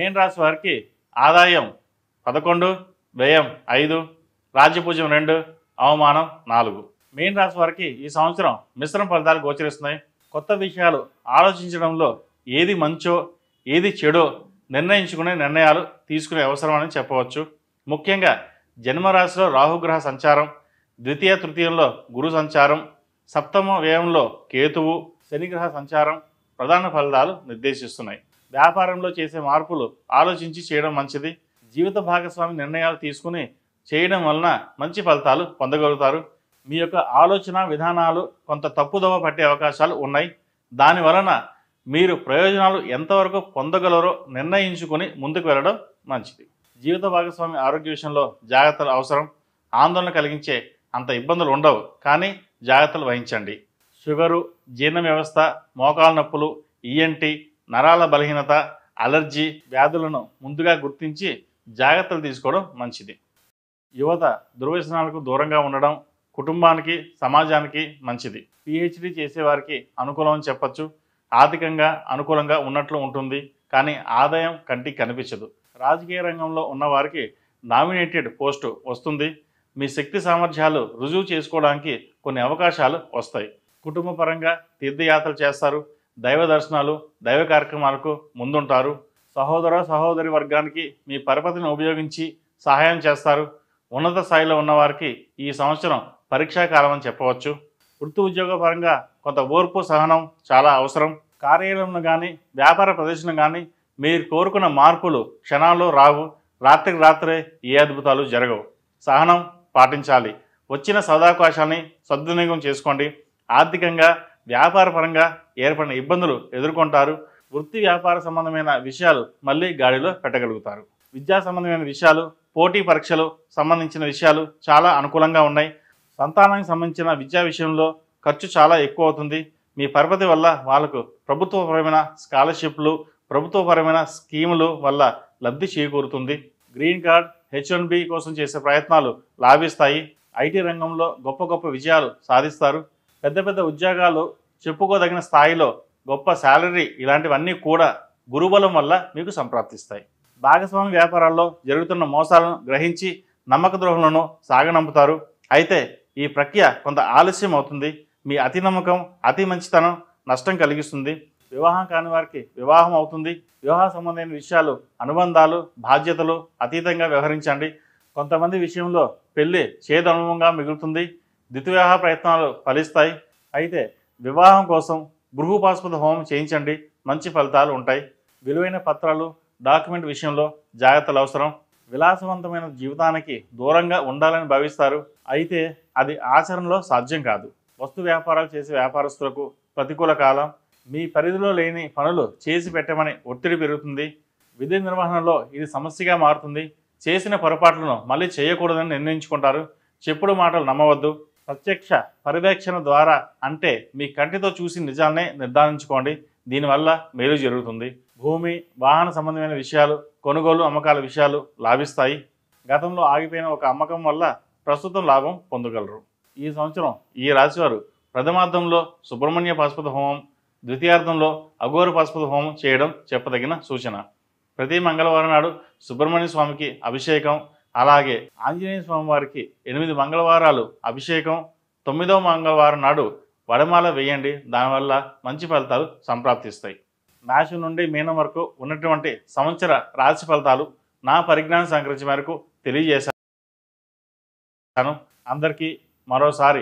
మీన రాశి వారికి ఆదాయం 11, వ్యయం 5, రాజ్యపూజ్యం 2, అవమానం 4. మీన రాశి వారికి ఈ సంవత్సరం మిశ్రమ ఫలితాలు గోచరిస్తున్నాయి. కొత్త విషయాలు ఆలోచించడంలో ఏది మంచో ఏది చెడో నిర్ణయించుకునే నిర్ణయాలు తీసుకునే అవసరం అని చెప్పవచ్చు. ముఖ్యంగా జన్మరాశిలో రాహుగ్రహ సంచారం, ద్వితీయ తృతీయంలో గురు సంచారం, సప్తమ వ్యయంలో కేతువు శనిగ్రహ సంచారం ప్రధాన ఫలితాలు నిర్దేశిస్తున్నాయి. వ్యాపారంలో చేసే మార్పులు ఆలోచించి చేయడం మంచిది. జీవిత భాగస్వామి నిర్ణయాలు తీసుకుని చేయడం వలన మంచి ఫలితాలు పొందగలుగుతారు. మీ యొక్క ఆలోచన విధానాలు కొంత తప్పుదోవ పట్టే అవకాశాలు ఉన్నాయి. దాని వలన మీరు ప్రయోజనాలు ఎంతవరకు పొందగలరో నిర్ణయించుకుని ముందుకు వెళ్ళడం మంచిది. జీవిత భాగస్వామి ఆరోగ్య విషయంలో జాగ్రత్తలు అవసరం. ఆందోళన కలిగించే అంత ఇబ్బందులు ఉండవు, కానీ జాగ్రత్తలు వహించండి. షుగరు, జీర్ణ వ్యవస్థ, మోకాలు నొప్పులు, ఈఎన్టీ, నరాల బలహీనత, అలర్జీ వ్యాధులను ముందుగా గుర్తించి జాగ్రత్తలు తీసుకోవడం మంచిది. యువత దుర్వ్యసనాలకు దూరంగా ఉండడం కుటుంబానికి సమాజానికి మంచిది. పిహెచ్డి చేసేవారికి అనుకూలం అని చెప్పచ్చు. ఆర్థికంగా అనుకూలంగా ఉన్నట్లు ఉంటుంది, కానీ ఆదాయం కంటికి కనిపించదు. రాజకీయ రంగంలో ఉన్నవారికి నామినేటెడ్ పోస్టు వస్తుంది. మీ శక్తి సామర్థ్యాలు రుజువు చేసుకోవడానికి కొన్ని అవకాశాలు వస్తాయి. కుటుంబ పరంగా తీర్థయాత్రలు చేస్తారు. దైవ దర్శనాలు, దైవ కార్యక్రమాలకు ముందుంటారు. సహోదర సహోదరి వర్గానికి మీ పరపతిని ఉపయోగించి సహాయం చేస్తారు. ఉన్నత స్థాయిలో ఉన్నవారికి ఈ సంవత్సరం పరీక్షా కాలం అని చెప్పవచ్చు. వృత్తి ఉద్యోగ పరంగా కొంత ఓర్పు సహనం చాలా అవసరం. కార్యాలయంలో కానీ వ్యాపార ప్రదర్శన కానీ మీరు కోరుకున్న మార్పులు క్షణాల్లో రావు. రాత్రికి రాత్రే ఏ అద్భుతాలు జరగవు. సహనం పాటించాలి. వచ్చిన సదావకాశాన్ని సద్వినియోగం చేసుకోండి. ఆర్థికంగా వ్యాపార పరంగా ఏర్పడిన ఇబ్బందులు ఎదుర్కొంటారు. వృత్తి వ్యాపార సంబంధమైన విషయాలు మళ్ళీ గాడిలో పెట్టగలుగుతారు. విద్యా సంబంధమైన విషయాలు, పోటీ పరీక్షలు సంబంధించిన విషయాలు చాలా అనుకూలంగా ఉన్నాయి. సంతానానికి సంబంధించిన విద్యా విషయంలో ఖర్చు చాలా ఎక్కువ అవుతుంది. మీ పరపతి వల్ల వాళ్ళకు ప్రభుత్వపరమైన స్కాలర్షిప్లు, ప్రభుత్వపరమైన స్కీములు వల్ల లబ్ధి చేకూరుతుంది. గ్రీన్ కార్డ్, H1B కోసం చేసే ప్రయత్నాలు లాభిస్తాయి. ఐటీ రంగంలో గొప్ప గొప్ప విజయాలు సాధిస్తారు. పెద్ద పెద్ద ఉద్యోగాలు, చెప్పుకోదగిన స్థాయిలో గొప్ప శాలరీ, ఇలాంటివన్నీ కూడా గురుబలం వల్ల మీకు సంప్రాప్తిస్తాయి. భాగస్వామి వ్యాపారాల్లో జరుగుతున్న మోసాలను గ్రహించి నమ్మక ద్రోహులను సాగనంపుతారు. అయితే ఈ ప్రక్రియ కొంత ఆలస్యం అవుతుంది. మీ అతి నమ్మకం, అతి మంచితనం నష్టం కలిగిస్తుంది. వివాహం కాని వారికి వివాహం అవుతుంది. వివాహ సంబంధమైన విషయాలు, అనుబంధాలు, బాధ్యతలు అతీతంగా వ్యవహరించండి. కొంతమంది విషయంలో పెళ్లి చేదు అనుభవంగా మిగులుతుంది. ద్వితీయ ప్రయత్నాలు ఫలిస్తాయి. అయితే వివాహం కోసం గృహోపాస్పద హోమం చేయించండి, మంచి ఫలితాలు ఉంటాయి. విలువైన పత్రాలు, డాక్యుమెంట్ విషయంలో జాగ్రత్తలు అవసరం. విలాసవంతమైన జీవితానికి దూరంగా ఉండాలని భావిస్తారు, అయితే అది ఆచరణలో సాధ్యం కాదు. వస్తు వ్యాపారాలు చేసే వ్యాపారస్తులకు ప్రతికూల కాలం. మీ పరిధిలో లేని పనులు చేసి పెట్టమని ఒత్తిడి పెరుగుతుంది. విధి నిర్వహణలో ఇది సమస్యగా మారుతుంది. చేసిన పొరపాట్లను మళ్ళీ చేయకూడదని నిర్ణయించుకుంటారు. చెప్పుడు మాటలు నమ్మవద్దు. ప్రత్యక్ష పర్యవేక్షణ ద్వారా, అంటే మీ కంటితో చూసి నిజాన్నే నిర్ధారించుకోండి. దీనివల్ల మేలు జరుగుతుంది. భూమి, వాహన సంబంధమైన విషయాలు, కొనుగోలు అమ్మకాల విషయాలు లాభిస్తాయి. గతంలో ఆగిపోయిన ఒక అమ్మకం వల్ల ప్రస్తుతం లాభం పొందగలరు. ఈ సంవత్సరం ఈ రాశివారు ప్రథమార్థంలో సుబ్రహ్మణ్య పాశుపత హోమం, ద్వితీయార్థంలో అఘోర పాశుపత హోమం చేయడం చెప్పదగిన సూచన. ప్రతి మంగళవారం నాడు సుబ్రహ్మణ్య స్వామికి అభిషేకం, అలాగే ఆంజనేయ స్వామి వారికి 8 మంగళవారాలు అభిషేకం, 9వ మంగళవారం నాడు వడమాల వేయండి. దానివల్ల మంచి ఫలితాలు సంప్రాప్తిస్తాయి. మేషం నుండి మీనం వరకు ఉన్నటువంటి సంవత్సర రాశి ఫలితాలు నా పరిజ్ఞానం సంకరించే మేరకు తెలియజేశాను. అందరికీ మరోసారి